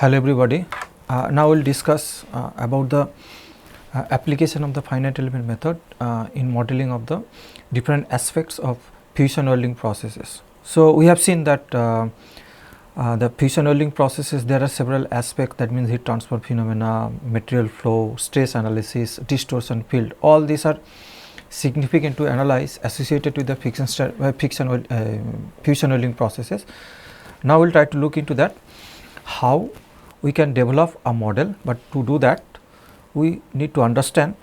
Hello everybody. Now we'll discuss about the application of the finite element method in modeling of the different aspects of fusion welding processes. So, we have seen that the fusion welding processes, there are several aspects, that means heat transfer phenomena, material flow, stress analysis, distortion field, all these are significant to analyze associated with the fusion welding processes. Now, we will try to look into that how we can develop a model, but to do that we need to understand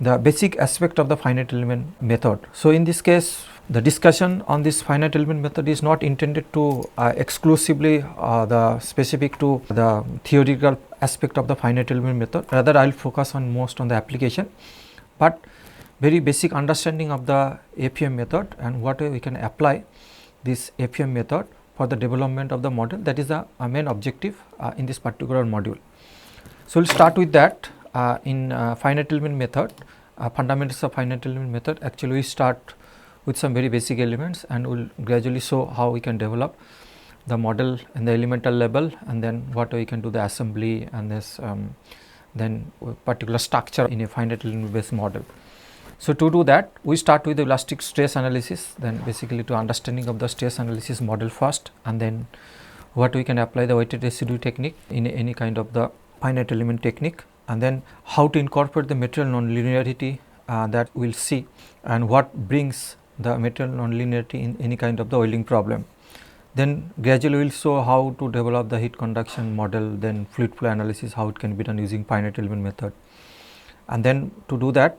the basic aspect of the finite element method. So, in this case the discussion on this finite element method is not intended to exclusively the specific to the theoretical aspect of the finite element method, rather I will focus on most on the application, but very basic understanding of the FEM method and what we can apply this FEM method for the development of the model. That is the main objective in this particular module. So, we will start with that in finite element method, fundamentals of finite element method. Actually, we start with some very basic elements and we will gradually show how we can develop the model in the elemental level, and then what we can do the assembly and this then particular structure in a finite element based model. So, to do that we start with the elastic stress analysis, then basically to understanding of the stress analysis model first, and then what we can apply the weighted residue technique in any kind of the finite element technique, and then how to incorporate the material nonlinearity that we will see, and what brings the material nonlinearity in any kind of the welding problem. Then gradually we will show how to develop the heat conduction model, then fluid flow analysis, how it can be done using finite element method, and then to do that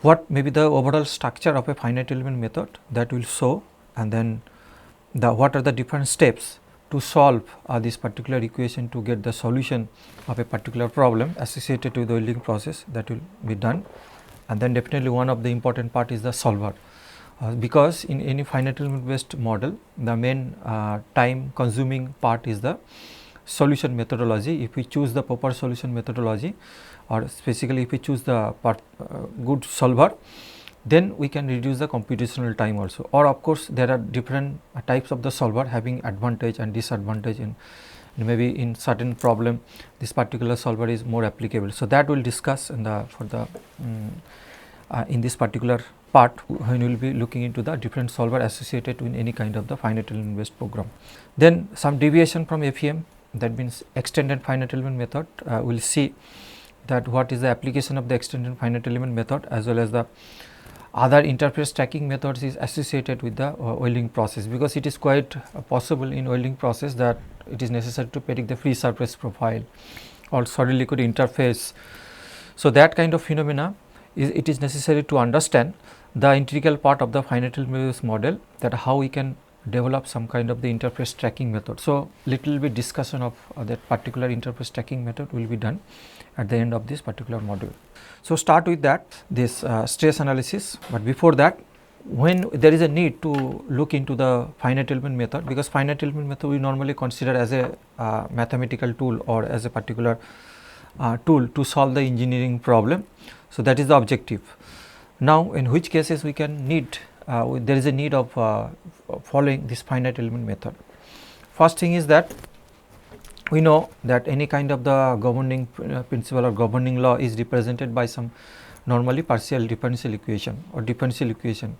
what may be the overall structure of a finite element method that will show, and then what are the different steps to solve this particular equation to get the solution of a particular problem associated with the welding process, that will be done. And then definitely one of the important part is the solver, because in any finite element based model the main time consuming part is the solution methodology. If we choose the proper solution methodology, or specifically if we choose the good solver, then we can reduce the computational time also, or of course there are different types of the solver having advantage and disadvantage, and maybe in certain problem this particular solver is more applicable. So, that we will discuss in the in this particular part when we will be looking into the different solver associated with any kind of the finite element based program. Then some deviation from FEM, that means extended finite element method. We will see that what is the application of the extended finite element method, as well as the other interface tracking methods is associated with the welding process, because it is quite possible in welding process that it is necessary to predict the free surface profile or solid liquid interface. So, that kind of phenomena it is necessary to understand the integral part of the finite element model, that how we can develop some kind of the interface tracking method. So, little bit discussion of that particular interface tracking method will be done at the end of this particular module. So, start with that this stress analysis, but before that, when there is a need to look into the finite element method, because finite element method we normally consider as a mathematical tool or as a particular tool to solve the engineering problem. So, that is the objective. Now, in which cases we can need there is a need of following this finite element method. First thing is that we know that any kind of the governing principle or governing law is represented by some normally partial differential equation or differential equation,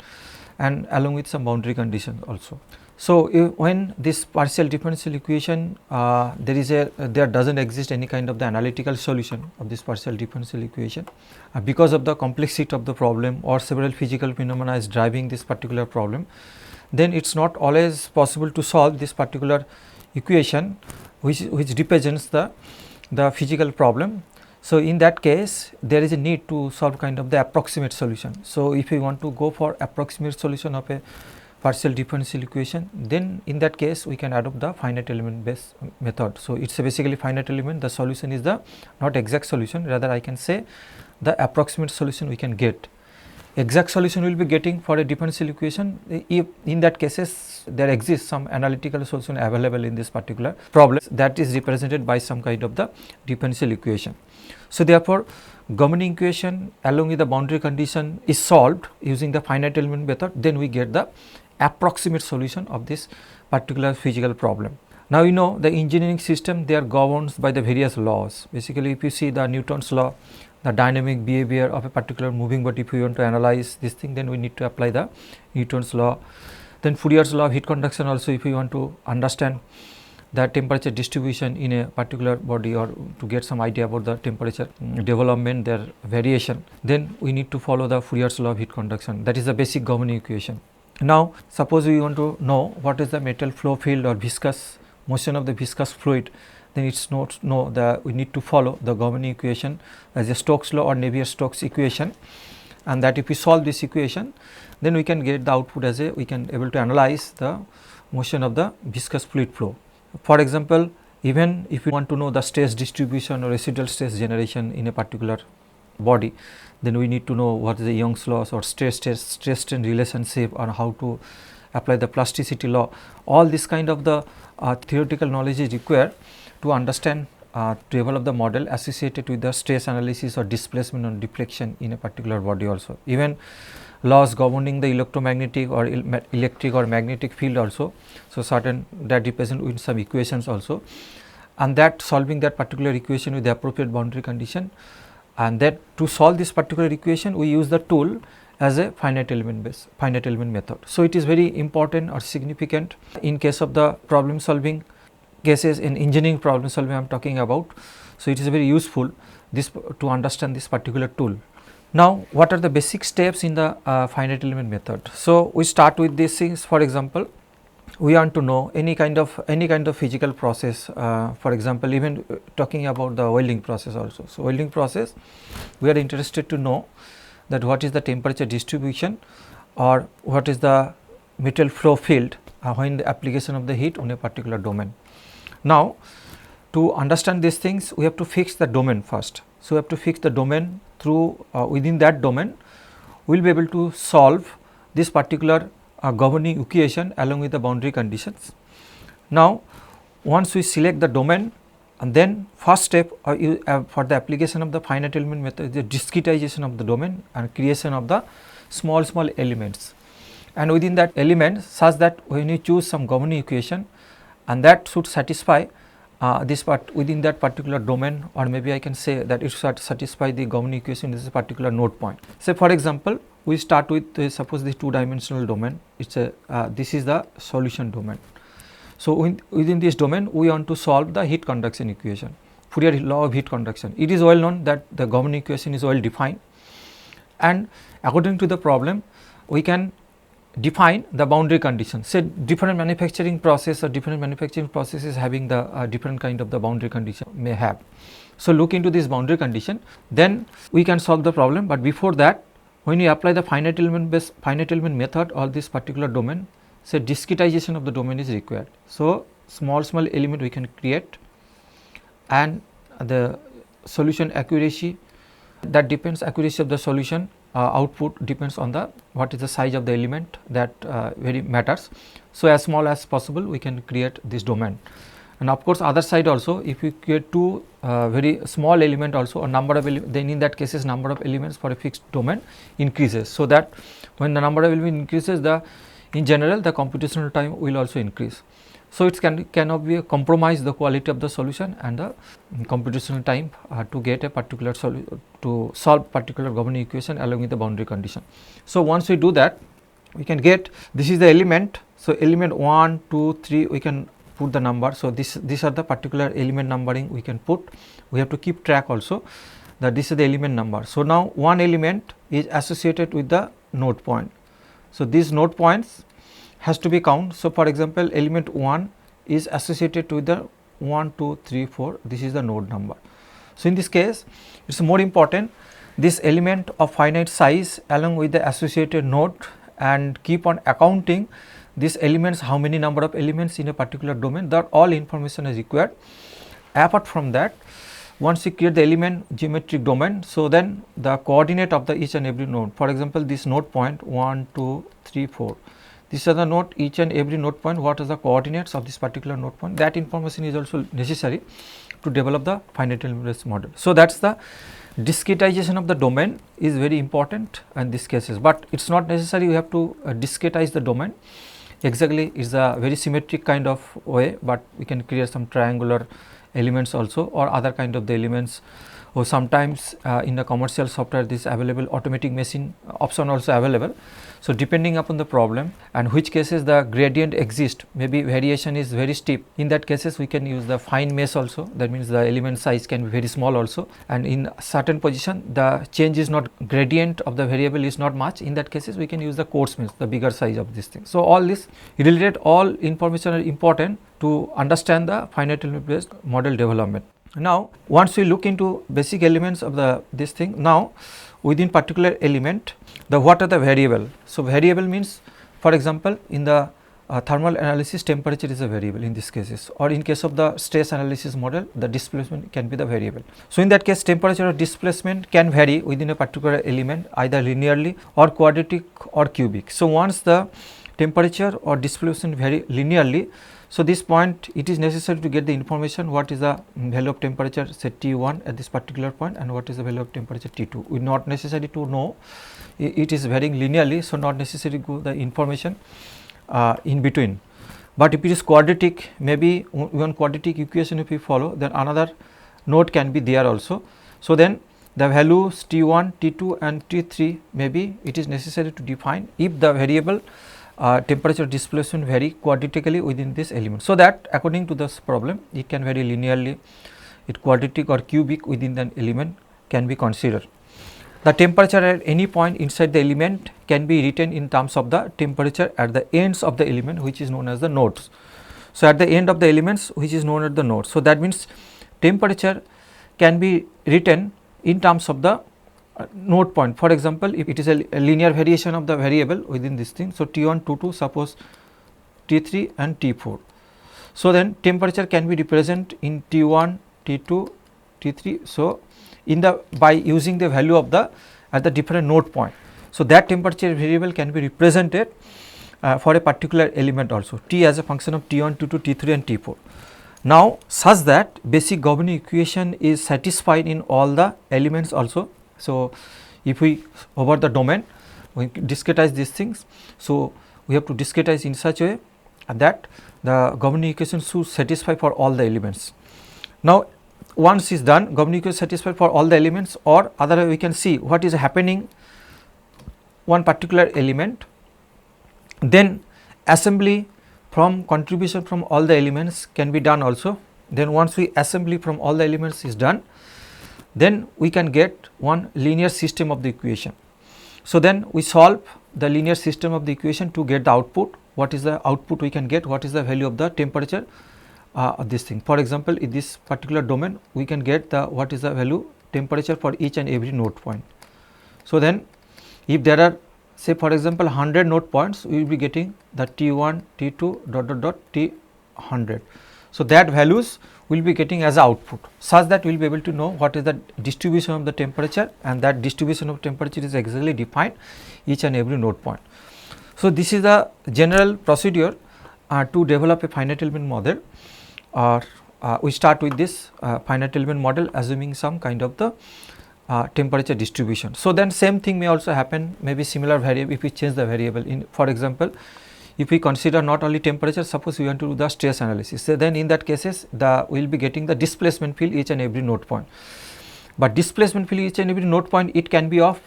and along with some boundary conditions also. So, when this partial differential equation there does not exist any kind of the analytical solution of this partial differential equation, because of the complexity of the problem or several physical phenomena is driving this particular problem, then it is not always possible to solve this particular equation which represents the physical problem. So, in that case there is a need to solve kind of the approximate solution. So, if we want to go for approximate solution of a partial differential equation, then in that case we can adopt the finite element based method. So, it is basically finite element, the solution is the not exact solution, rather I can say the approximate solution we can get. Exact solution we will be getting for a differential equation if in that cases there exists some analytical solution available in this particular problem that is represented by some kind of the differential equation. So, therefore, governing equation along with the boundary condition is solved using the finite element method, then we get the approximate solution of this particular physical problem. Now, you know the engineering system, they are governed by the various laws. Basically, if you see the Newton's law, the dynamic behavior of a particular moving body, if we want to analyze this thing, then we need to apply the Newton's law. Then Fourier's law of heat conduction also, if we want to understand the temperature distribution in a particular body or to get some idea about the temperature development, their variation, then we need to follow the Fourier's law of heat conduction. That is the basic governing equation. Now, suppose we want to know what is the metal flow field or viscous motion of the viscous fluid, then it's not we need to follow the governing equation as a Stokes law or Navier-Stokes equation, and that if we solve this equation, then we can get the output as we can able to analyze the motion of the viscous fluid flow. For example, even if we want to know the stress distribution or residual stress generation in a particular body, then we need to know what is the Young's laws or stress strain relationship, or how to apply the plasticity law. All this kind of the theoretical knowledge is required to understand to develop the model associated with the stress analysis or displacement or deflection in a particular body also. Even laws governing the electromagnetic or electric or magnetic field also. So, certain that represent with some equations also, and that solving that particular equation with the appropriate boundary condition, and that to solve this particular equation we use the tool as a finite element method. So, it is very important or significant in case of the problem solving cases in engineering problem solving I am talking about. So, it is very useful this to understand this particular tool. Now, what are the basic steps in the finite element method? So, we start with these things. For example, we want to know any kind of physical process, for example, even talking about the welding process also. So, welding process, we are interested to know that what is the temperature distribution or what is the metal flow field when the application of the heat on a particular domain. Now, to understand these things, we have to fix the domain first. So, we have to fix the domain through within that domain we will be able to solve this particular governing equation along with the boundary conditions. Now, once we select the domain, and then first step for the application of the finite element method is the discretization of the domain and creation of the small elements, and within that element such that when you choose some governing equation, and that should satisfy this part within that particular domain, or maybe I can say that it should satisfy the governing equation in this particular node point. Say for example, we start with suppose the 2-dimensional domain, it's a this is the solution domain. So, within this domain we want to solve the heat conduction equation, Fourier law of heat conduction. It is well known that the governing equation is well defined, and according to the problem we can define the boundary conditions. Say different manufacturing process or different manufacturing processes having the different kind of the boundary condition may have. So, look into this boundary condition, then we can solve the problem, but before that when you apply the finite element method or this particular domain, say discretization of the domain is required. So, small element we can create, and the solution accuracy, that depends, accuracy of the solution output depends on the what is the size of the element, that very matters. So, as small as possible we can create this domain, and of course other side also, if we create two very small element also, or number of then in that cases number of elements for a fixed domain increases. So, that when the number of elements increases, the in general the computational time will also increase. So, it cannot be a compromise the quality of the solution and the computational time to get a particular to solve particular governing equation along with the boundary condition. So, once we do that, we can get this is the element. So, element 1, 2, 3 we can put the number. So, these are the particular element numbering we can put. We have to keep track also that this is the element number. So, now one element is associated with the node point. So, these node points has to be count. So, for example, element 1 is associated with the 1, 2, 3, 4, this is the node number. So, in this case it is more important this element of finite size along with the associated node, and keep on accounting these elements, how many number of elements in a particular domain, that all information is required. Apart from that, once you create the element geometric domain, so then the coordinate of the each and every node, for example, this node point 1, 2, 3, 4, these are the node, each and every node point, what is the coordinates of this particular node point, that information is also necessary to develop the finite element model. So, that is the discretization of the domain is very important in these cases, but it is not necessary we have to discretize the domain. exactly is a very symmetric kind of way, but we can create some triangular elements also or other kind of the elements, or sometimes in the commercial software this available automatic machine option also available. So, depending upon the problem and which cases the gradient exist, maybe variation is very steep, in that cases we can use the fine mesh also, that means the element size can be very small also, and in certain position the change is not, gradient of the variable is not much, in that cases we can use the coarse mesh, the bigger size of this thing. So, all this related, all information are important to understand the finite element based model development. Now, once we look into basic elements of the this thing, now within particular element, the what are the variable. So, variable means, for example, in the thermal analysis temperature is a variable in this cases, or in case of the stress analysis model the displacement can be the variable. So, in that case temperature or displacement can vary within a particular element either linearly or quadratic or cubic. So, once the temperature or displacement vary linearly, so this point it is necessary to get the information what is the value of temperature say T1 at this particular point and what is the value of temperature T2. We not necessary to know, it is varying linearly, so not necessary to go the information in between. But if it is quadratic, maybe one quadratic equation if we follow, then another node can be there also. So, then the values T1, T2 and T3 maybe it is necessary to define if the variable temperature displacement vary quadratically within this element. So, that according to this problem it can vary linearly, it quadratic or cubic within the element can be considered. The temperature at any point inside the element can be written in terms of the temperature at the ends of the element, which is known as the nodes. So, at the end of the elements which is known as the nodes. So, that means temperature can be written in terms of the node point. For example, if it is a linear variation of the variable within this thing. So, T1, T2, suppose T3 and T4. So, then temperature can be represented in T1, T2, T3. So, in the by using the value of the at the different node point. So, that temperature variable can be represented for a particular element also, T as a function of T1, T2, T3 and T4. Now, such that basic governing equation is satisfied in all the elements also. So, if we over the domain we discretize these things. So, we have to discretize in such a way that the governing equation should satisfy for all the elements. Now, once is done, governing equation satisfied for all the elements, or other way we can see what is happening one particular element, then assembly from contribution from all the elements can be done also. Then once we assembly from all the elements is done, then we can get one linear system of the equation. So, then we solve the linear system of the equation to get the output. What is the output we can get, what is the value of the temperature of this thing. For example, in this particular domain we can get the what is the value temperature for each and every node point. So, then if there are say for example 100 node points, we will be getting the T1, T2 ... T100. So, that values we will be getting as output, such that we will be able to know what is the distribution of the temperature, and that distribution of temperature is exactly defined each and every node point. So, this is the general procedure to develop a finite element model, or we start with this finite element model assuming some kind of the temperature distribution. So, then same thing may also happen, maybe similar variable if we change the variable in, for example, if we consider not only temperature, suppose we want to do the stress analysis. So, then in that cases we will be getting the displacement field each and every node point. But displacement field each and every node point, it can be of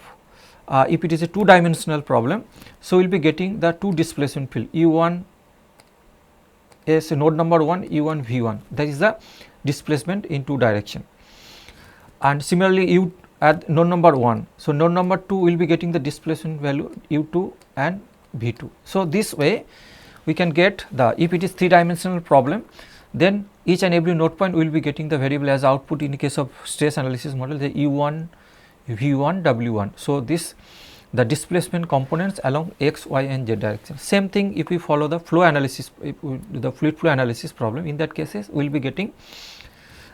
if it is a 2-dimensional problem. So, we will be getting the 2 displacement field U1 is node number 1, U1 V1, that is the displacement in 2 direction. And similarly, U at node number 1. So, node number 2 will be getting the displacement value U2 and V2. So, this way we can get the, if it is 3-dimensional problem, then each and every node point will be getting the variable as output in the case of stress analysis model, the U1, V1, W1. So, this the displacement components along x, y and z direction. Same thing if we follow the flow analysis, if we do the fluid flow analysis problem, in that cases we will be getting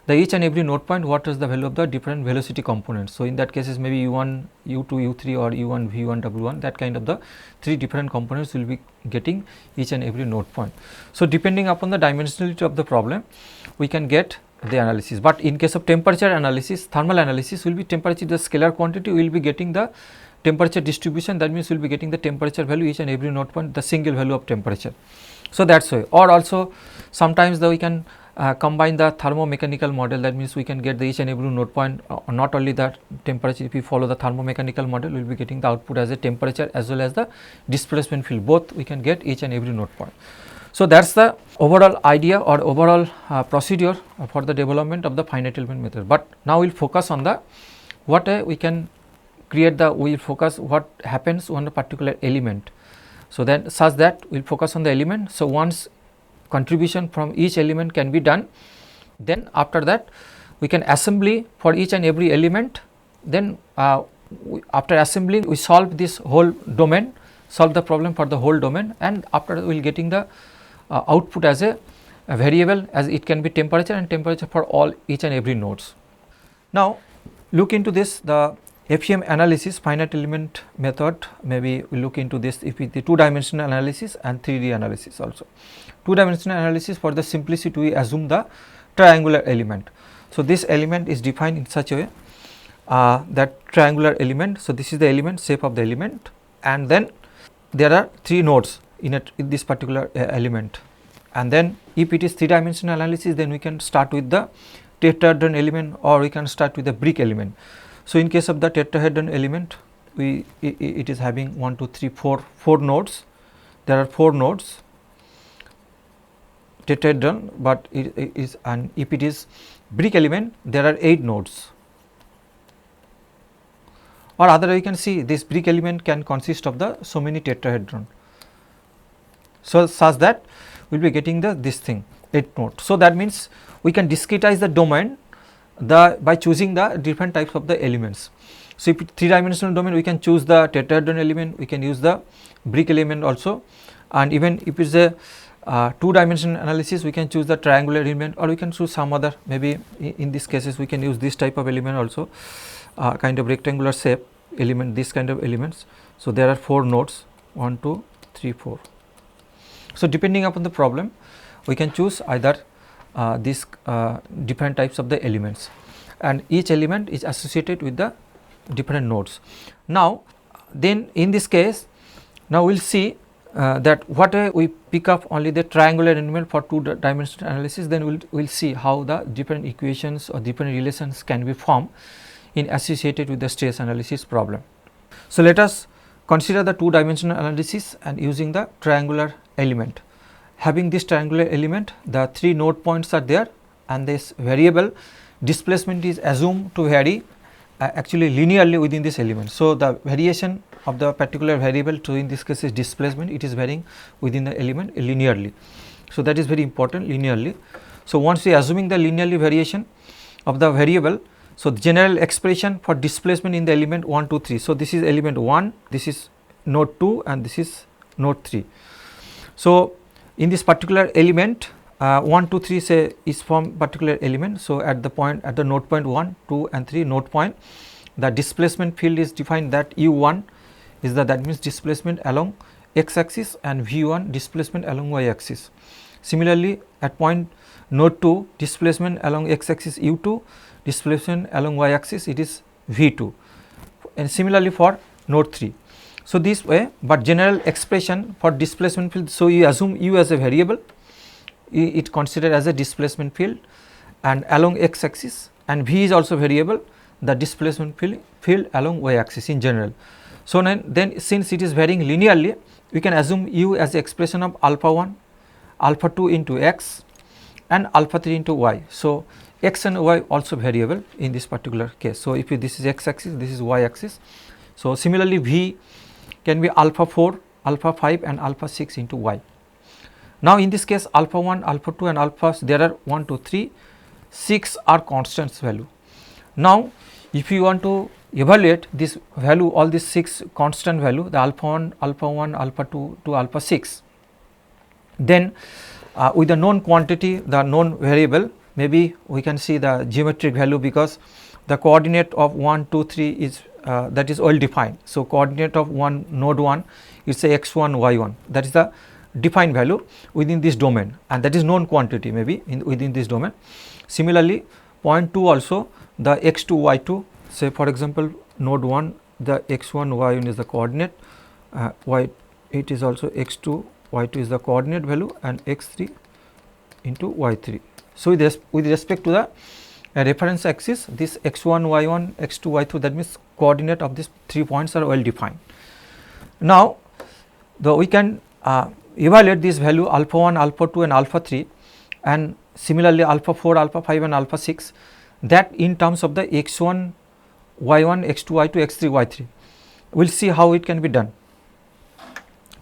the each and every node point what is the value of the different velocity components. So, in that cases maybe U1, U2, U3 or U1, V1, W1, that kind of the 3 different components will be getting each and every node point. So, depending upon the dimensionality of the problem, we can get the analysis. But in case of temperature analysis, thermal analysis will be temperature the scalar quantity, we will be getting the temperature distribution, that means we will be getting the temperature value each and every node point, the single value of temperature. So, that is why, or also sometimes we can combine the thermomechanical model, that means we can get the each and every node point, not only the temperature. If we follow the thermomechanical model, we will be getting the output as a temperature as well as the displacement field, both we can get each and every node point. So, that is the overall idea or overall procedure for the development of the finite element method. But now we will focus on the what we can create the, we will focus what happens on a particular element. So, then such that we will focus on the element. So, once contribution from each element can be done, then after that we can assembly for each and every element. Then after assembling, we solve this whole domain, solve the problem for the whole domain, and after we will getting the output as a variable, as it can be temperature and temperature for all each and every nodes. Now, look into this, the FEM analysis finite element method. Maybe we look into this if it the 2-dimensional analysis and 3D analysis also. 2-dimensional analysis, for the simplicity we assume the triangular element. So, this element is defined in such a way that triangular element. So, this is the element, shape of the element, and then there are 3 nodes in this particular element, and then if it is 3-dimensional analysis, then we can start with the tetrahedron element or we can start with the brick element. So, in case of the tetrahedron element, it is having 1, 2, 3, 4 nodes. There are 4 nodes tetrahedron, but it is, and if it is brick element, there are 8 nodes. Or other way you can see this brick element can consist of the so many tetrahedron. So, such that we will be getting the this thing 8 nodes. So, that means we can discretize the domain by choosing the different types of the elements. So, if 3-dimensional domain, we can choose the tetrahedron element, we can use the brick element also, and even if it is a 2-dimensional analysis, we can choose the triangular element, or we can choose some other, maybe in these cases we can use this type of element also, kind of rectangular shape element, this kind of elements. So, there are 4 nodes 1, 2, 3, 4. So, depending upon the problem, we can choose either these different types of the elements, and each element is associated with the different nodes. Now, then in this case, now we will see that what we pick up only the triangular element for 2-dimensional analysis, then we will see how the different equations or different relations can be formed in associated with the stress analysis problem. So, let us consider the 2-dimensional analysis and using the triangular element. Having this triangular element, the 3 node points are there, and this variable displacement is assumed to vary actually linearly within this element. So, the variation of the particular variable, to in this case is displacement, it is varying within the element linearly. So, that is very important, linearly. So, once we are assuming the linearly variation of the variable, so the general expression for displacement in the element 1, 2, 3. So, this is element 1, this is node 2 and this is node 3. So, in this particular element 1, 2, 3 say is from particular element. So, at the point at the node point 1, 2 and 3 node point, the displacement field is defined that U1 is the, that means displacement along x axis, and V1 displacement along y axis. Similarly, at point node 2 displacement along x axis U2, displacement along y axis it is V2, and similarly for node 3. So, this way, but general expression for displacement field. So, you assume U as a variable, it considered as a displacement field and along x axis, and V is also variable, the displacement field along y axis in general. So, then since it is varying linearly, we can assume U as the expression of alpha 1, alpha 2 into x and alpha 3 into y. So, x and y also variable in this particular case. So, if this is x axis, this is y axis. So, similarly, V can be alpha 4, alpha 5 and alpha 6 into y. Now, in this case alpha 1, alpha 2 and alpha, there are 1, 2, 3, 6 are constants value. Now, if you want to evaluate this value, all these 6 constant value, the alpha 1, alpha 2 to alpha 6, then with the known quantity, the known variable, maybe we can see the geometric value, because the coordinate of 1, 2, 3 is that is well defined. So, coordinate of one node 1 is say x1, y1, that is the defined value within this domain, and that is known quantity maybe within this domain. Similarly, point 2 also the x2, y2, say for example node 1, the x1 y1 is the coordinate, y8 is also x2 y2 is the coordinate value, and x3 into y3. So, with respect to the reference axis, this x1 y1 x2 y2, that means coordinate of these 3 points are well defined. Now, we can evaluate this value alpha 1, alpha 2 and alpha 3, and similarly alpha 4, alpha 5 and alpha 6, that in terms of the x1 y1 x2 y2 x3 y3. We will see how it can be done.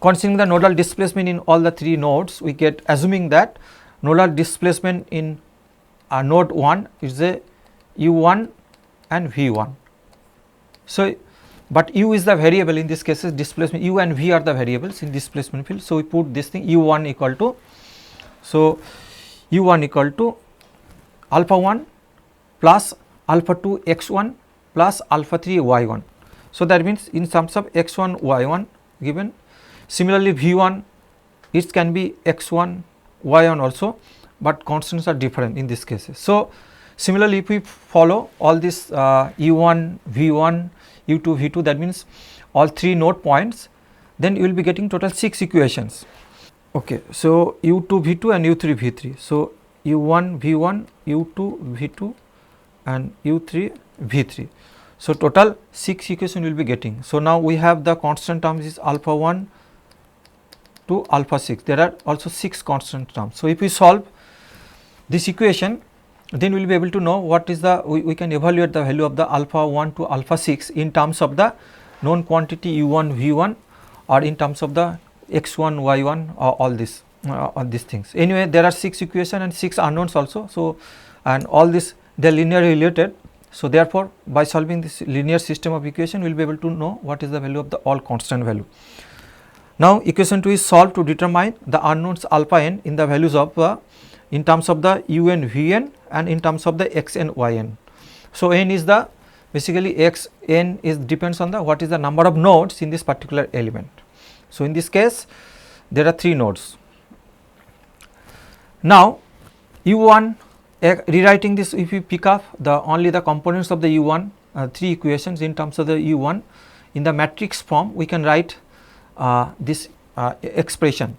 Considering the nodal displacement in all the 3 nodes, we get, assuming that nodal displacement in node 1 is a u1 and v1. So, but u is the variable in this case, displacement u and v are the variables in displacement field. So, we put this thing u1 equal to, so u1 equal to alpha 1 plus alpha 2 x1 plus alpha 3 y1. So, that means in terms of x1 y1 given. Similarly, v1 it can be x1 y1 also, but constants are different in this cases. So, similarly, if we follow all this u1 v1 u2 v2, that means all 3 node points, then you will be getting total 6 equations. Okay, so u2 v2 and u3 v3. So, u1 v1 u2 v2 and u3 v3. So, total 6 equation will be getting. So, now we have the constant terms is alpha 1 to alpha 6. There are also 6 constant terms. So, if we solve this equation, then we will be able to know what is the, we can evaluate the value of the alpha 1 to alpha 6 in terms of the known quantity u1 v1 or in terms of the x1 y1 or all these things. Anyway, there are 6 equations and 6 unknowns also. So, and all this they are linearly related. So, therefore, by solving this linear system of equation, we will be able to know what is the value of the all constant value. Now, equation 2 is solved to determine the unknowns alpha n in the values of in terms of the u n v n and in terms of the x n y n. So, n is the basically x n is depends on the what is the number of nodes in this particular element. So, in this case there are 3 nodes. Now, u1 rewriting this, if we pick up the only the components of the u1 3 equations in terms of the u1 in the matrix form, we can write this expression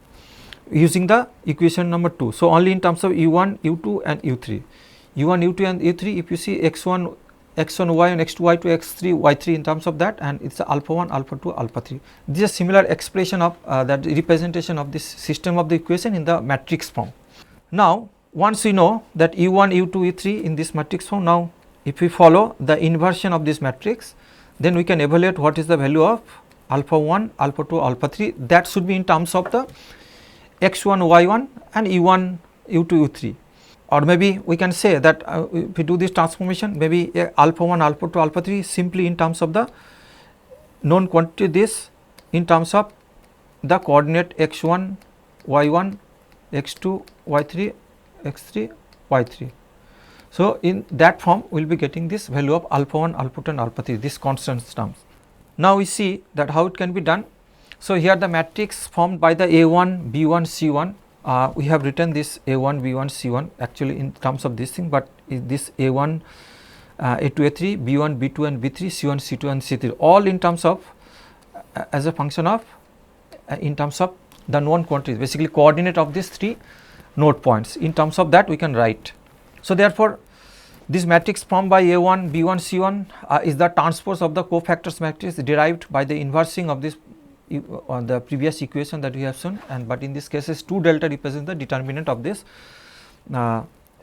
using the equation number 2. So, only in terms of u1 u2 and u3, u1 u2 and u3, if you see x1 y1 x2 y2 x3 y3 in terms of that, and it is alpha 1 alpha 2 alpha 3. This is a similar expression of that representation of this system of the equation in the matrix form. Now, once we know that u1 u2 u3 in this matrix form, now if we follow the inversion of this matrix, then we can evaluate what is the value of alpha 1 alpha 2 alpha 3. That should be in terms of the x1 y1 and u1 u2 u3, or maybe we can say that if we do this transformation, maybe alpha 1 alpha 2 alpha 3 simply in terms of the known quantity, this in terms of the coordinate x1 y1 x2 y3 x3 y3. So, in that form we will be getting this value of alpha 1 alpha 2 and alpha 3, this constant terms. Now, we see that how it can be done. So, here the matrix formed by the A1 B1 C1, we have written this A1 B1 C1 actually in terms of this thing, but is this A1 A2 A3 B1 B2 and B3 C1 C2 and C3 all in terms of as a function of in terms of the known quantities, basically coordinate of these 3 node points. In terms of that we can write. So, therefore, this matrix formed by A1 B1 C1 is the transpose of the cofactors matrix derived by the inversing of this on the previous equation that we have shown, and but in this case is 2 delta represents the determinant of this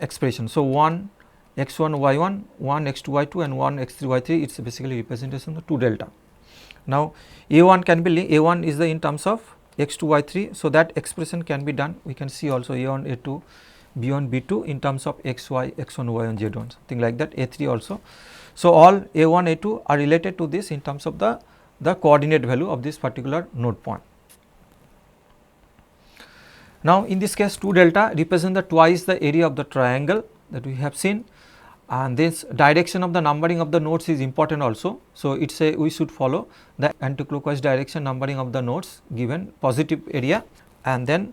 expression. So, 1 x1 y1, 1 x2 y2 and 1 x3 y3, it is basically representation of 2 delta. Now, A1 can be linked, A1 is the in terms of x2 y3. So, that expression can be done, we can see also A1 A2 B1 B2 in terms of xy x1 y1 z1 something like that, A3 also. So, all A1 A2 are related to this in terms of the coordinate value of this particular node point. Now, in this case 2 delta represent the twice the area of the triangle that we have seen, and this direction of the numbering of the nodes is important also. So, it is a we should follow the anticlockwise direction numbering of the nodes given positive area, and then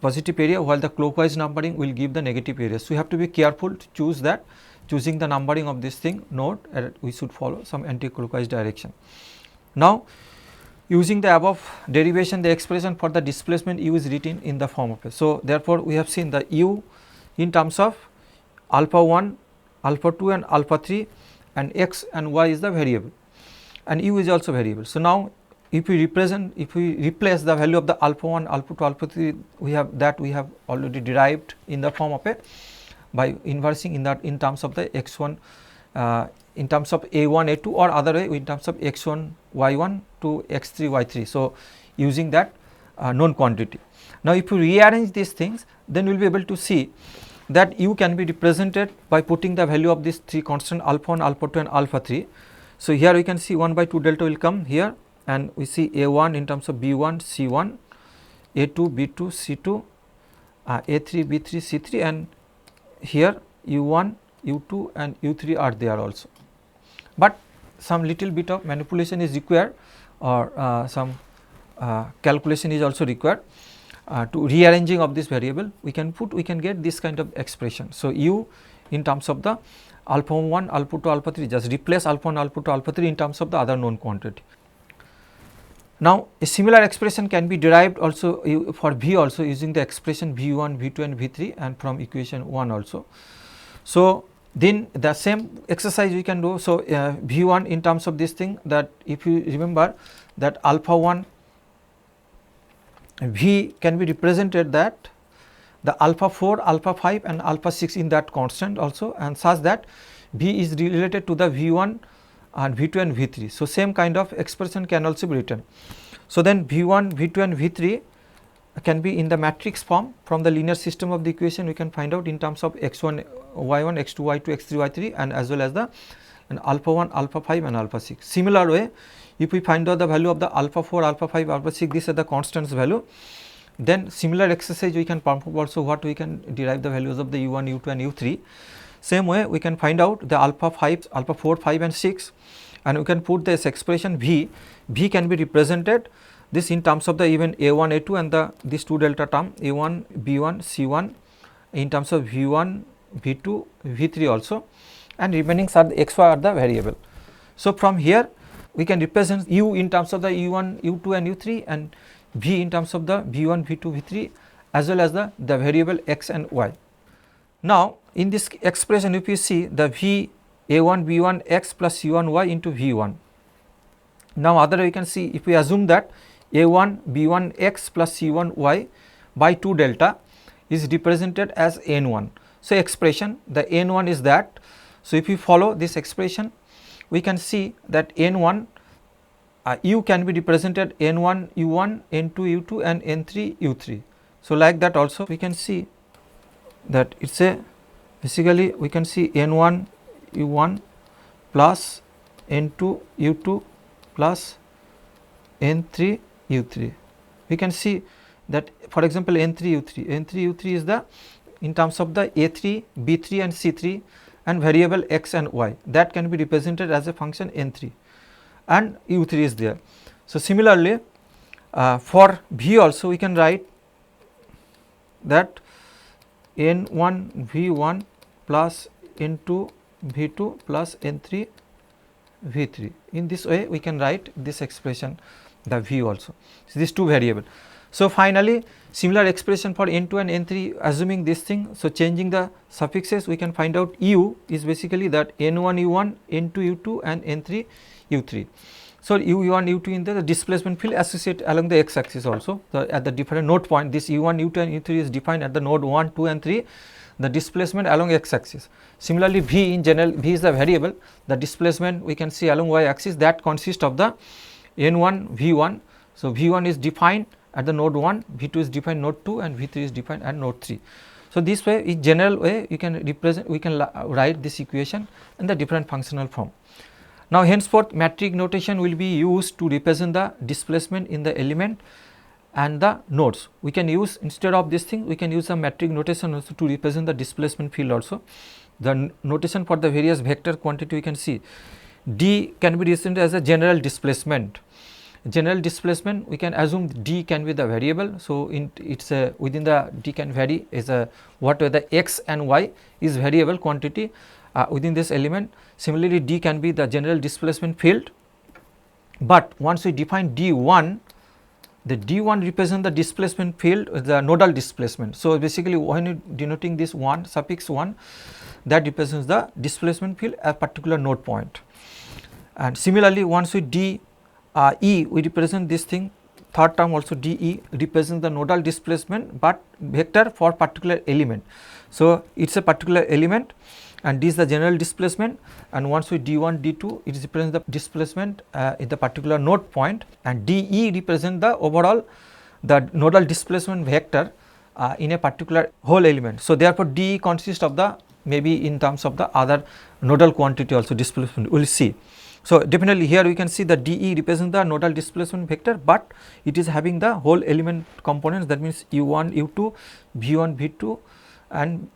positive area, while the clockwise numbering will give the negative area. So, we have to be careful to choose that, choosing the numbering of this thing node, we should follow some anticlockwise direction. Now, using the above derivation, the expression for the displacement u is written in the form of a. So, therefore, we have seen the u in terms of alpha 1, alpha 2 and alpha 3, and x and y is the variable and u is also variable. So, now if we replace the value of the alpha 1, alpha 2, alpha 3, we have already derived in the form of a by inversing in terms of the x 1 in terms of a 1 a 2 or other way in terms of x 1 y 1 to x 3 y 3. So, using that known quantity. Now, if you rearrange these things, then we will be able to see that u can be represented by putting the value of these three constant alpha 1, alpha 2 and alpha 3. So, here we can see 1 by 2 delta will come here, and we see a 1 in terms of b 1 c 1, a 2 b 2 c 2, a 3 b 3 c 3, and here u 1 u 2 and u 3 are there also. But some little bit of manipulation is required, or some calculation is also required to rearranging of this variable. We can get this kind of expression. So, u in terms of the alpha 1, alpha 2, alpha 3, just replace alpha 1, alpha 2, alpha 3 in terms of the other known quantity. Now, a similar expression can be derived also for V also using the expression V 1, V 2 and V 3 and from equation 1 also. So, then the same exercise we can do. So, V 1 in terms of this thing, that if you remember that alpha 1 V can be represented that the alpha 4, alpha 5 and alpha 6 in that constant also, and such that V is related to the V 1 and V 2 and V 3. So, same kind of expression can also be written. So, then V 1, V 2 and V 3 can be in the matrix form. From the linear system of the equation we can find out in terms of x 1 y 1, x 2 y 2, x 3 y 3 and as well as the alpha 1, alpha 5 and alpha 6. Similar way, if we find out the value of the alpha 4, alpha 5, alpha 6, these are the constants value, then similar exercise we can perform also. What we can derive the values of the u 1, u 2 and u 3. Same way we can find out the alpha 5, alpha 4, 5 and 6, and we can put this expression V. V can be represented this in terms of the even a 1, a 2 and the this 2 delta term a 1, b 1, c 1 in terms of v 1, v 2, v 3 also, and remaining are the x y are the variable. So, from here we can represent u in terms of the u 1, u 2 and u 3 and v in terms of the v 1, v 2, v 3 as well as the variable x and y. Now, in this expression if you see the v a 1 b 1 x plus c 1 y into v 1. Now, other we can see if we assume that a 1 b 1 x plus c 1 y by 2 delta is represented as n 1. So, expression the n 1 is that. So, if we follow this expression we can see that n 1 u can be represented n 1 u 1, n 2 u 2 and n 3 u 3. So, like that also we can see that it is a basically we can see n 1 u 1 plus n 2 u 2 plus n 3 u 3. We can see that for example, n 3 u 3, n 3 u 3 is the in terms of the a 3, b 3 and c 3 and variable x and y, that can be represented as a function n 3 and u 3 is there. So, similarly, for v also we can write that n 1 v 1 plus n 2 v 2 plus n 3 v 3. In this way we can write this expression the v also. So, these two variable. So, finally, similar expression for n 2 and n 3 assuming this thing. So, changing the suffixes we can find out u is basically that n 1 u 1, n 2 u 2 and n 3 u 3. So, u 1 u 2 in the displacement field associated along the x axis also. So, at the different node point this u 1 u 2 and u 3 is defined at the node 1, 2 and 3 the displacement along x axis. Similarly, v in general, v is the variable, the displacement we can see along y axis that consists of the n 1 v 1. So, v 1 is defined at the node 1, v 2 is defined node 2 and v 3 is defined at node 3. So, this way in general way you can represent, we can write this equation in the different functional form. Now, henceforth metric notation will be used to represent the displacement in the element and the nodes. We can use instead of this thing we can use a metric notation also to represent the displacement field also. The notation for the various vector quantity we can see d can be represented as a general displacement. General displacement we can assume d can be the variable. So, it is a within the d can vary is a whatever the x and y is variable quantity within this element. Similarly, d can be the general displacement field but once we define D1, the D1 represents the displacement field, the nodal displacement. So, basically when you denoting this 1 suffix 1, that represents the displacement field at particular node point. And similarly, once we D E, we represent this thing, third term also DE represents the nodal displacement, but vector for particular element. So, it is a particular element and this is the general displacement, and once we D1, D2, it represents the displacement in the particular node point, and DE represent the overall the nodal displacement vector in a particular whole element. So, therefore, DE consists of the maybe in terms of the other nodal quantity also displacement we will see. So, definitely here we can see the DE represents the nodal displacement vector, but it is having the whole element components, that means U1, U2, V1, V2 and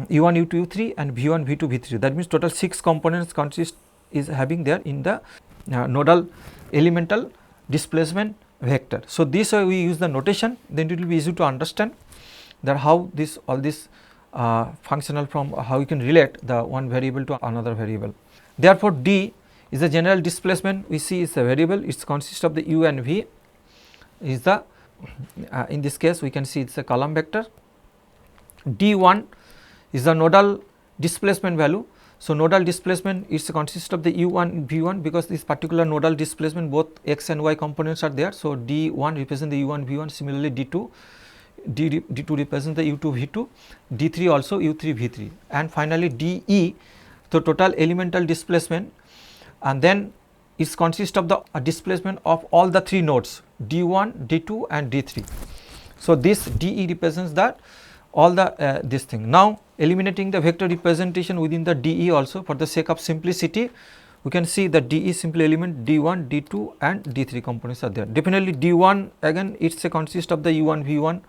U1, U2, U3 and V1, V2, V3. That means total 6 components consist is having there in the nodal elemental displacement vector. So, this way we use the notation, then it will be easy to understand that how this all this functional from how you can relate the one variable to another variable. Therefore, D is the general displacement, we see is a variable, it consists of the U and V is the in this case we can see it is a column vector. D1 is the nodal displacement value. So, nodal displacement is consists of the U1 V1, because this particular nodal displacement both x and y components are there. So, D1 represents the U1 V1, similarly D2 represents the U2 V2, D3 also U3 V3, and finally DE, so total elemental displacement, and then it consists of the displacement of all the 3 nodes D1, D2 and D3. So, this DE represents that all the this thing. Now, eliminating the vector representation within the DE also for the sake of simplicity, we can see the DE simple element D1, D2 and D3 components are there. Definitely D1 again it is a consist of the U1 V1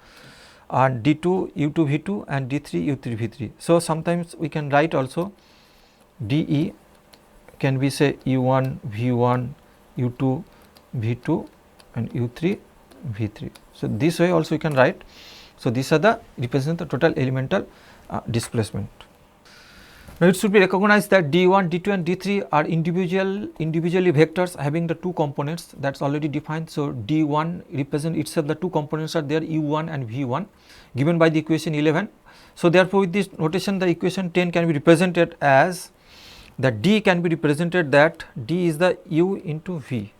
and D2 U2 V2 and D3 U3 V3. So, sometimes we can write also DE can be say U1 V1 U2 V2 and U3 V3. So, this way also you can write. So, these are the represent the total elemental displacement. Now, it should be recognized that D1, D2 and D3 are individually vectors having the 2 components, that is already defined. So, D1 represent itself the 2 components are there U1 and V1 given by the equation 11. So, therefore, with this notation the equation 10 can be represented as that D can be represented that D is the U into V,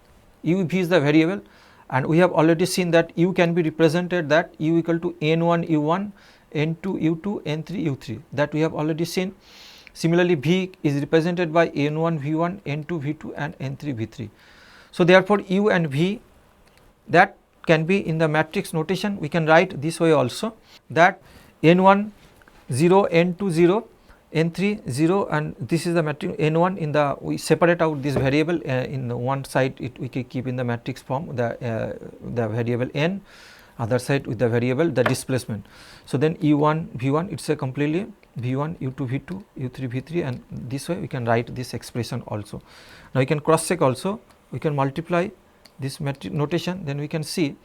V is the variable, and we have already seen that U can be represented that U equal to N1 U1, N2 U2, N3 U3, that we have already seen. Similarly, V is represented by N1 V1, N2 V2 and N3 V3. So, therefore, U and V that can be in the matrix notation, we can write this way also, that N1 0, N2 0, N3 0, and this is the matrix N1 in the, we separate out this variable in the one side we can keep in the matrix form the variable N, other side with the variable the displacement. So, then U1 V1 it is a completely V1 U2 V2 U3 V3, and this way we can write this expression also. Now, we can cross check also, we can multiply this matrix notation, then we can see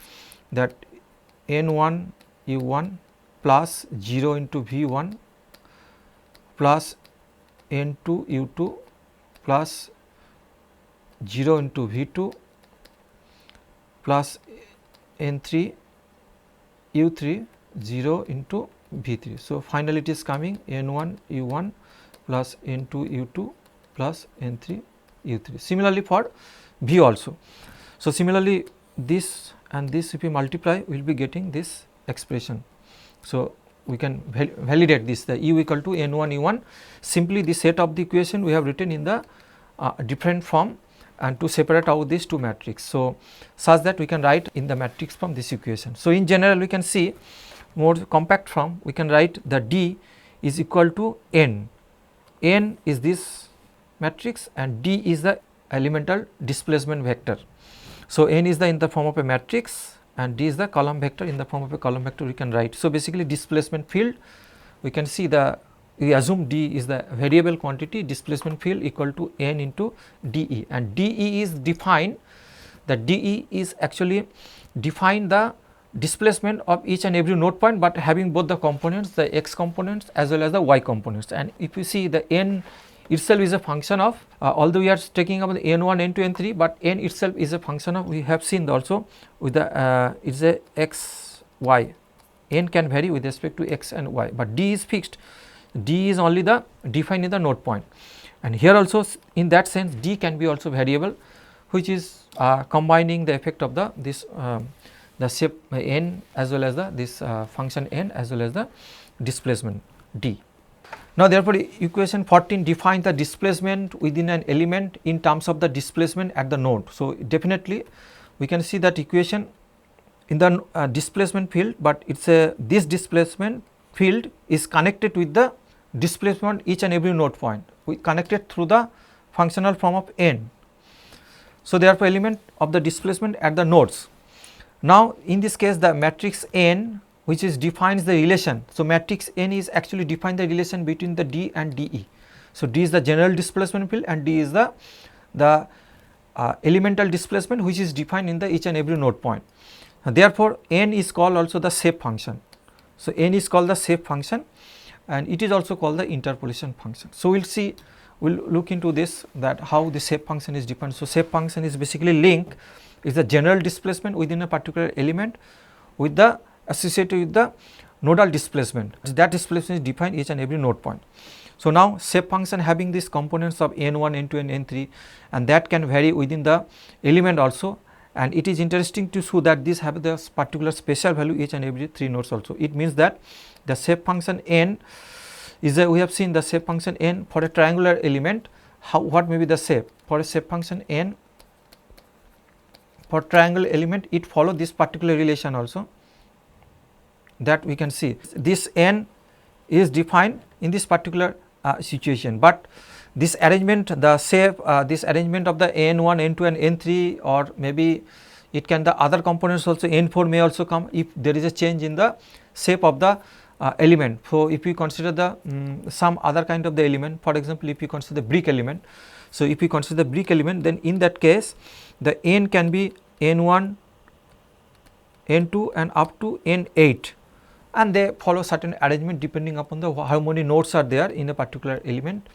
that N1 U1 plus 0 into V1 plus N2 U2 plus 0 into V2 plus N3 U3 0 into V3. So, finally, it is coming N1 U1 plus N2 U2 plus N3 U3. Similarly, for V also. So, similarly, this and this if we multiply we will be getting this expression. So, we can validate this, the U equal to N1 U1, simply the set of the equation we have written in the different form and to separate out these 2 matrix. So, such that we can write in the matrix form this equation. So, in general we can see more compact form, we can write the D is equal to N, N is this matrix and D is the elemental displacement vector. So, N is the in the form of a matrix and D is the column vector in the form of a column vector we can write. So, basically displacement field we can see the, we assume D is the variable quantity, displacement field equal to N into DE, and DE is defined, the DE is actually define the displacement of each and every node point, but having both the components, the x components as well as the y components. And if you see the N itself is a function of although we are taking about n1, n2, n3, but n itself is a function of, we have seen also with the is a x y, n can vary with respect to x and y, but d is fixed. D is only the defined in the node point, and here also in that sense d can be also variable, which is combining the effect of the this the shape n as well as the this function n as well as the displacement d. Now, therefore, equation 14 defines the displacement within an element in terms of the displacement at the node. So, definitely we can see that equation in the displacement field, but it is a this displacement field is connected with the displacement each and every node point, we connected through the functional form of n. So, therefore, element of the displacement at the nodes. Now, in this case the matrix n, which is defines the relation. So, matrix n is actually define the relation between the d and dE. So, d is the general displacement field and d is the elemental displacement, which is defined in the each and every node point. Therefore, n is called also the shape function. So, n is called the shape function and it is also called the interpolation function. So, we will see, we will look into this, that how the shape function is defined. So, shape function is basically link is the general displacement within a particular element with the associated with the nodal displacement, that displacement is defined each and every node point. So, now shape function having these components of n1, n2 and n3, and that can vary within the element also, and it is interesting to show that these have the particular special value each and every 3 nodes also. It means that the shape function n is a, we have seen the shape function n for a triangular element, how what may be the shape for a shape function n for triangle element, it follow this particular relation also, that we can see this n is defined in this particular situation, but this arrangement, the shape this arrangement of the n1, n2 and n3, or maybe it can the other components also n4 may also come if there is a change in the shape of the element. So, if we consider the some other kind of the element, for example, if we consider the brick element. So, if we consider the brick element, then in that case the n can be n1, n2 and up to n8, and they follow certain arrangement depending upon the how many nodes are there in a particular element,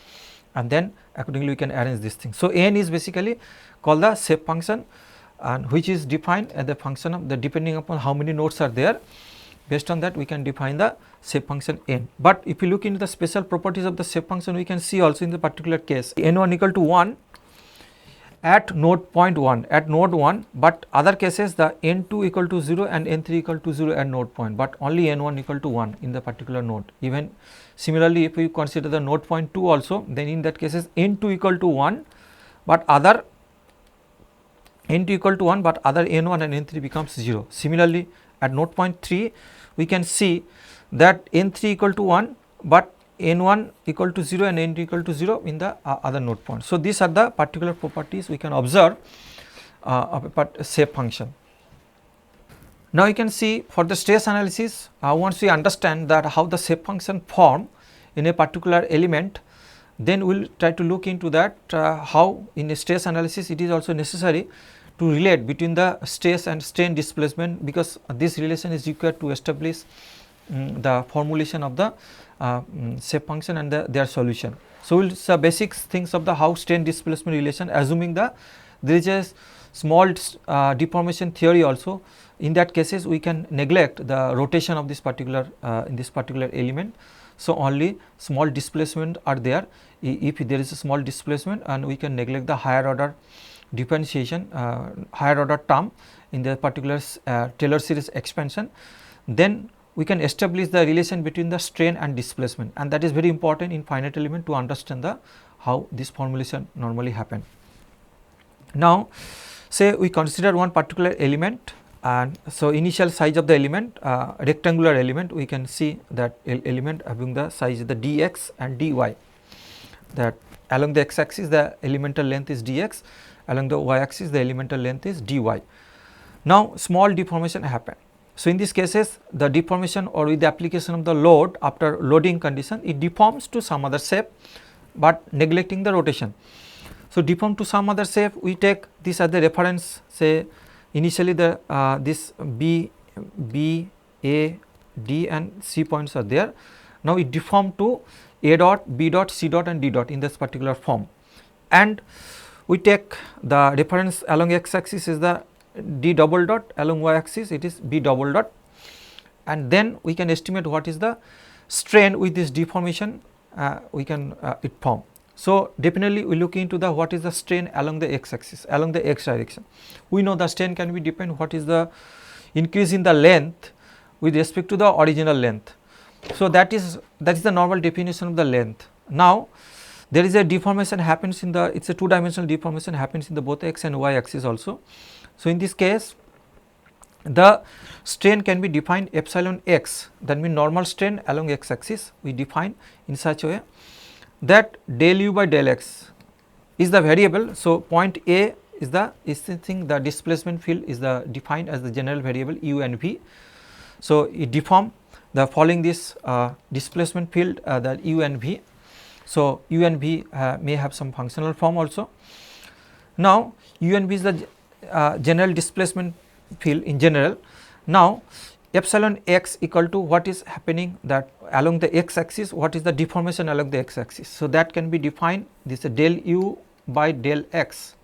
and then accordingly we can arrange this thing. So, n is basically called the shape function, and which is defined as the function of the depending upon how many nodes are there. Based on that we can define the shape function n. But if you look into the special properties of the shape function, we can see also in the particular case n1 equal to 1 at node point 1 at node 1, but other cases the n2 equal to 0 and n3 equal to 0 at node point, but only n1 equal to 1 in the particular node. Even similarly, if we consider the node point 2 also, then in that cases n2 equal to 1, but other n2 equal to 1, but other n1 and n3 becomes 0. Similarly, at node point 3 we can see that n3 equal to 1, but n1 equal to 0 and n2 equal to 0 in the other node point. So, these are the particular properties we can observe of a shape function. Now, you can see for the stress analysis, once we understand that how the shape function form in a particular element, then we will try to look into that how in a stress analysis it is also necessary to relate between the stress and strain displacement, because this relation is required to establish the formulation of the shape function and their solution. So, we will see basic things of the how strain displacement relation, assuming the there is a small deformation theory also. In that cases we can neglect the rotation of this particular in this particular element. So, only small displacement are there if there is a small displacement, and we can neglect the higher order differentiation higher order term in the particular Taylor series expansion. Then we can establish the relation between the strain and displacement, and that is very important in finite element to understand the how this formulation normally happen. Now, say we consider one particular element, and so initial size of the element rectangular element, we can see that element having the size the dx and dy, that along the x axis the elemental length is dx, along the y axis the elemental length is dy. Now, small deformation happen. So, in these cases the deformation or with the application of the load after loading condition, it deforms to some other shape, but neglecting the rotation. So, deform to some other shape, we take this as the reference, say initially the this B, A, D and C points are there, Now it deformed to A dot, B dot, C dot and D dot in this particular form, and we take the reference along x axis is the D double dot, along y axis it is B double dot, and then we can estimate what is the strain with this deformation we can it form. So definitely we look into the what is the strain along the x axis, along the x direction. We know the strain can be depend what is the increase in the length with respect to the original length. So that is the normal definition of the length. Now there is a deformation happens in the, it is a two dimensional deformation happens in the both x and y axis also. So in this case the strain can be defined epsilon x, that means normal strain along x axis we define in such a way that del u by del x is the variable. So point A is the thing, the displacement field is the defined as the general variable u and v. So it deform the following this displacement field that u and v. So u and v may have some functional form also. Now u and v is the general displacement field in general. Now epsilon x equal to what is happening that along the x axis, what is the deformation along the x axis. So that can be defined this del u by del x.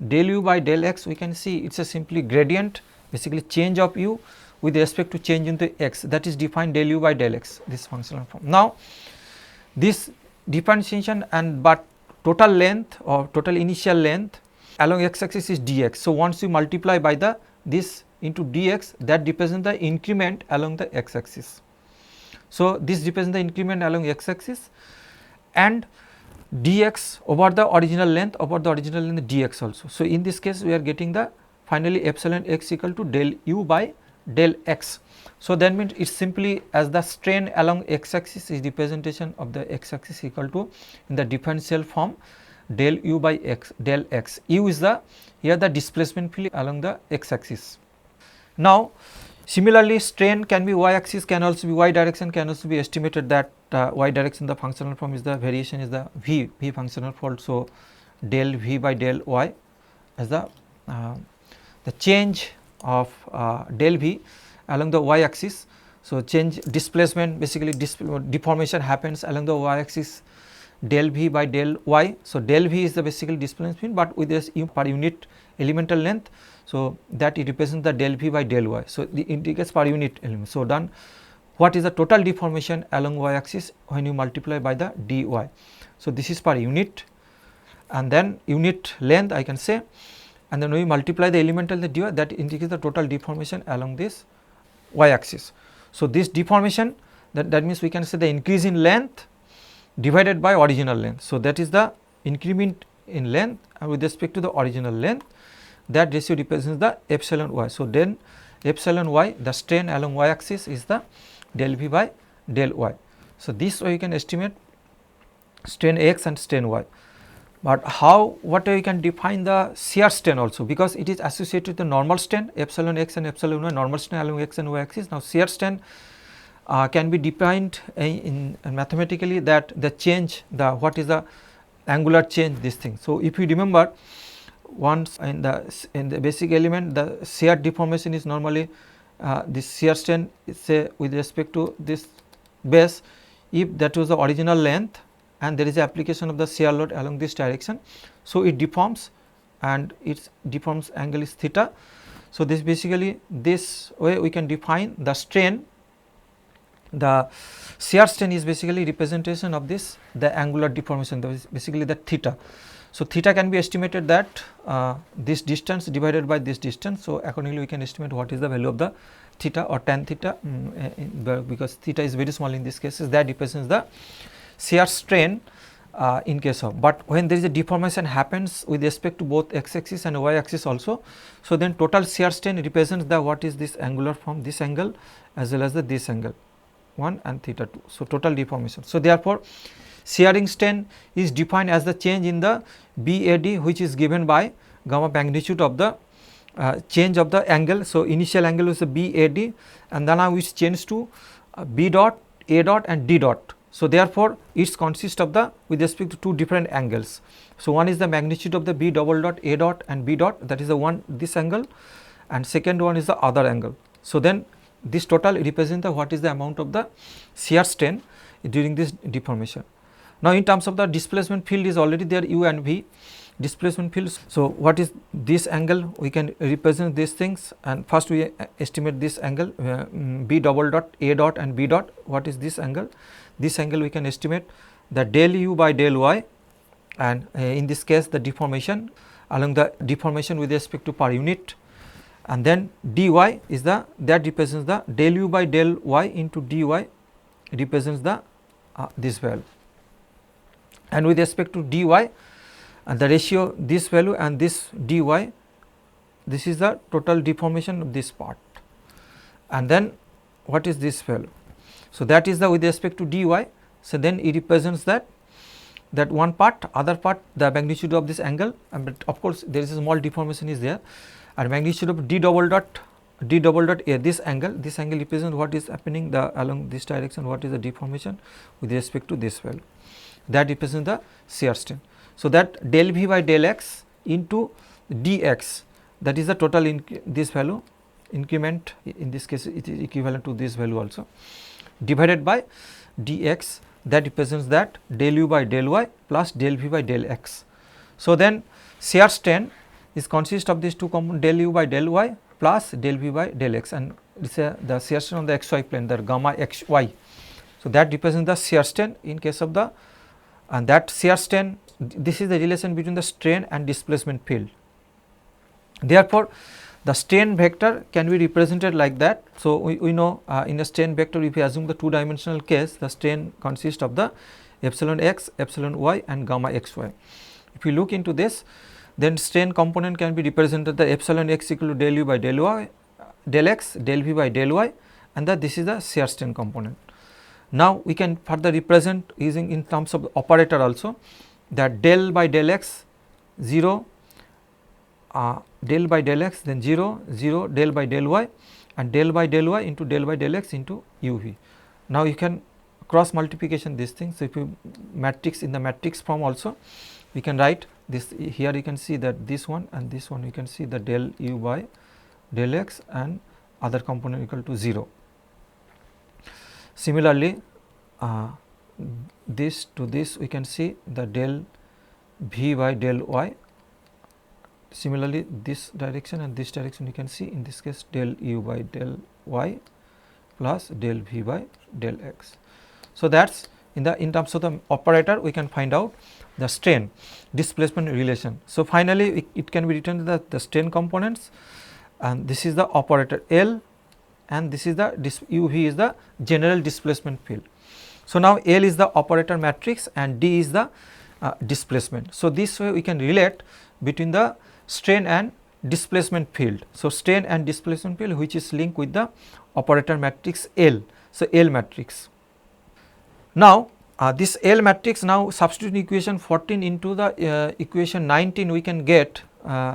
Del u by del x we can see it is a simply gradient, basically change of u with respect to change in the x, that is defined del u by del x, this functional form. Now this differentiation and but total length or total initial length along x axis is dx. So once you multiply by the this into dx, that represents the increment along the x axis. So this represents the increment along x axis and dx over the original length dx also. So in this case we are getting the finally epsilon x equal to del u by del x. So that means it is simply as the strain along x axis is representation of the x axis equal to in the differential form del u by x, del x. U is the here the displacement field along the x axis. Now similarly strain can be y axis, can also be y direction, can also be estimated that y direction the functional form is the variation is the v functional form. So del v by del y as the change of del v along the y axis. So change displacement, basically deformation happens along the y axis del v by del y. So del v is the basically displacement, but with this per unit elemental length. So that it represents the del v by del y. So it indicates per unit element. So done what is the total deformation along y axis when you multiply by the dy. So this is per unit and then unit length I can say, and then we multiply the elemental the dy, that indicates the total deformation along this y axis. So this deformation that means we can say the increase in length divided by original length. So that is the increment in length with respect to the original length, that ratio represents the epsilon y. So then epsilon y, the strain along y axis is the del v by del y. So this way you can estimate strain x and strain y. But how, what way you can define the shear strain also, because it is associated with the normal strain epsilon x and epsilon y, normal strain along x and y axis. Now shear strain can be defined in mathematically, that the change, the what is the angular change, this thing. So if you remember once in the basic element, the shear deformation is normally this shear strain is say with respect to this base, if that was the original length and there is a application of the shear load along this direction. So it deforms and its deforms angle is theta. So this basically this way we can define the strain. The shear strain is basically representation of this, the angular deformation, that is basically the theta. So theta can be estimated that this distance divided by this distance. So accordingly we can estimate what is the value of the theta or tan theta, because theta is very small in this case, that represents the shear strain in case of. But when there is a deformation happens with respect to both x axis and y axis also, so then total shear strain represents the what is this angular form, this angle as well as the this angle 1 and theta 2. So total deformation. So therefore shearing strain is defined as the change in the BAD, which is given by gamma magnitude of the change of the angle. So initial angle was the BAD and then now which changed to B dot, A dot and D dot. So therefore it consists of the with respect to two different angles. So one is the magnitude of the B double dot, A dot and B dot, that is the one this angle, and second one is the other angle. So then this total represents the what is the amount of the shear strain during this deformation. Now, in terms of the displacement field is already there u and v displacement fields. So, what is this angle? We can represent these things, and first we estimate this angle b double dot a dot and b dot. What is this angle? This angle we can estimate the del u by del y, and in this case the deformation along the deformation with respect to per unit, and then dy is the that represents the del u by del y into dy represents the this value, and with respect to dy and the ratio this value and this dy, this is the total deformation of this part, and then what is this value? So, that is the with respect to dy. So, then it represents that one part, other part the magnitude of this angle, but of course, there is a small deformation is there, and magnitude of d double dot a, this angle represents what is happening along this direction, what is the deformation with respect to this value, that represents the shear strain. So, that del v by del x into dx, that is the total this value increment, in this case it is equivalent to this value also, divided by dx, that represents that del u by del y plus del v by del x. So, then shear strain is consist of these two components, del u by del y plus del v by del x, and it is the shear strain on the xy plane, the gamma xy. So, that represents the shear strain in case of the, and that shear strain, this is the relation between the strain and displacement field. Therefore, the strain vector can be represented like that. So, we know in a strain vector, if we assume the two dimensional case, the strain consists of the epsilon x, epsilon y and gamma xy. If we look into this, then strain component can be represented the epsilon x equal to del u by del y, del x, del v by del y, and that this is the shear strain component. Now, we can further represent using in terms of the operator also, that del by del x 0, del by del x, then 0, 0, del by del y, and del by del y into del by del x into uv. Now, you can cross multiplication these things. So, if you matrix in the matrix form also, we can write this here, you can see that this one and this one, you can see the del u by del x and other component equal to 0. Similarly, this to this we can see the del v by del y. Similarly, this direction and this direction you can see, in this case del u by del y plus del v by del x. So, that is in terms of the operator we can find out the strain displacement relation. So, finally, it can be written that the strain components, and this is the operator L, and this is the uv is the general displacement field. So, now L is the operator matrix and D is the displacement. So, this way we can relate between the strain and displacement field. So, strain and displacement field which is linked with the operator matrix L. So, L matrix. Now, this L matrix, now substitute equation 14 into the equation 19, we can get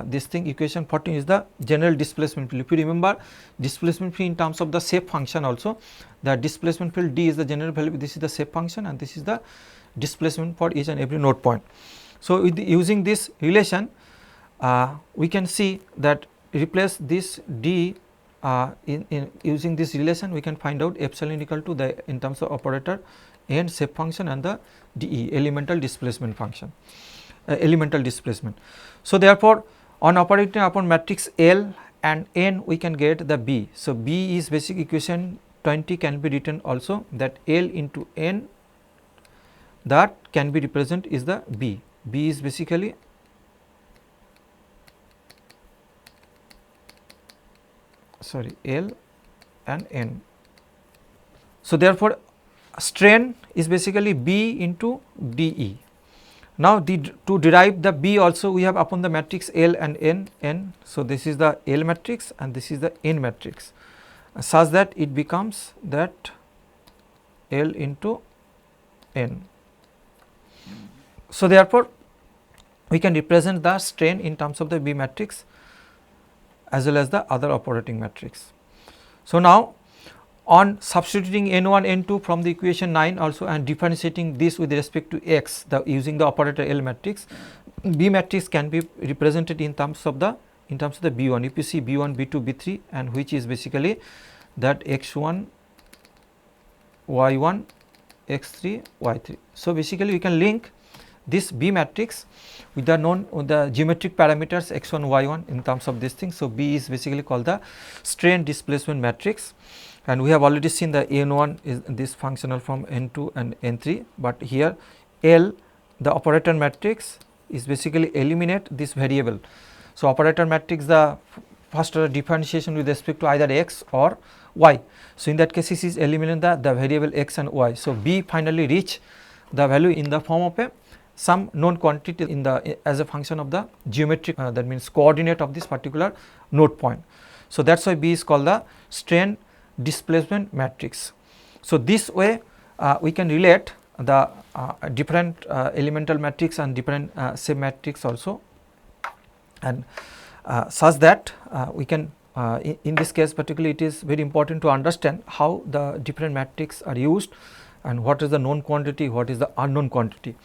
this thing. Equation 14 is the general displacement field. If you remember, displacement field in terms of the shape function also, the displacement field D is the general value, this is the shape function, and this is the displacement for each and every node point. So, with using this relation, we can see that replace this D in using this relation, we can find out epsilon equal to the in terms of operator and shape function and the dE elemental displacement function, elemental displacement. So, therefore, on operating upon matrix L and N, we can get the B. So, B is basic equation 20 can be written also, that L into N, that can be represented is the B. B is basically L and N. So, therefore, strain is basically B into dE. Now, to derive the B also we have upon the matrix L and N. So, this is the L matrix and this is the N matrix, such that it becomes that L into N. So, therefore, we can represent the strain in terms of the B matrix as well as the other operating matrix. So, now on substituting N1, N2 from the equation 9 also and differentiating this with respect to x, using the operator L matrix, B matrix can be represented in terms of the B1. If you see B1, B2, B3, and which is basically that x1, y1, x3 y3. So, basically we can link this B matrix with the known the geometric parameters x1 y1 in terms of this thing. So, B is basically called the strain displacement matrix, and we have already seen the n1 is this functional from n2 and n3, but here L, the operator matrix, is basically eliminate this variable. So, operator matrix, the first order differentiation with respect to either x or y. So, in that case this is eliminating the variable x and y. So, B finally reach the value in the form of a some known quantity in the as a function of the geometric that means coordinate of this particular node point. So, that is why B is called the strain displacement matrix. So, this way we can relate the different elemental matrix and different sub matrix also, and such that we can in this case particularly it is very important to understand how the different matrix are used and what is the known quantity, what is the unknown quantity.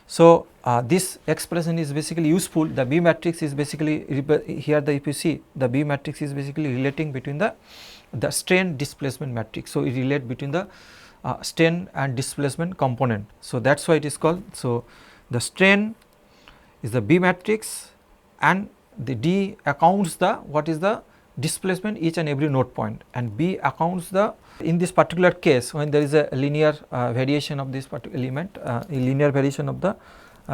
So, this expression is basically useful. The B matrix is basically here, the if you see the B matrix is basically relating between the strain displacement matrix. So, it relate between the strain and displacement component. So, that is why it is called. So, the strain is the B matrix and the D accounts the what is the displacement each and every node point, and B accounts the, in this particular case when there is a linear variation of this particular element, a linear variation of the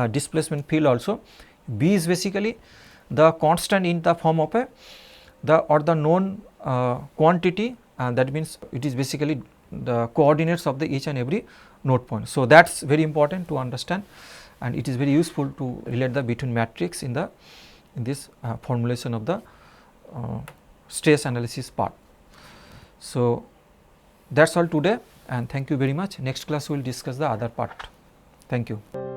displacement field also, B is basically the constant in the form of a the known quantity, that means it is basically the coordinates of the each and every node point. So, that is very important to understand, and it is very useful to relate the between matrix in this formulation of the stress analysis part. So, that is all today, and thank you very much. Next class we will discuss the other part. Thank you.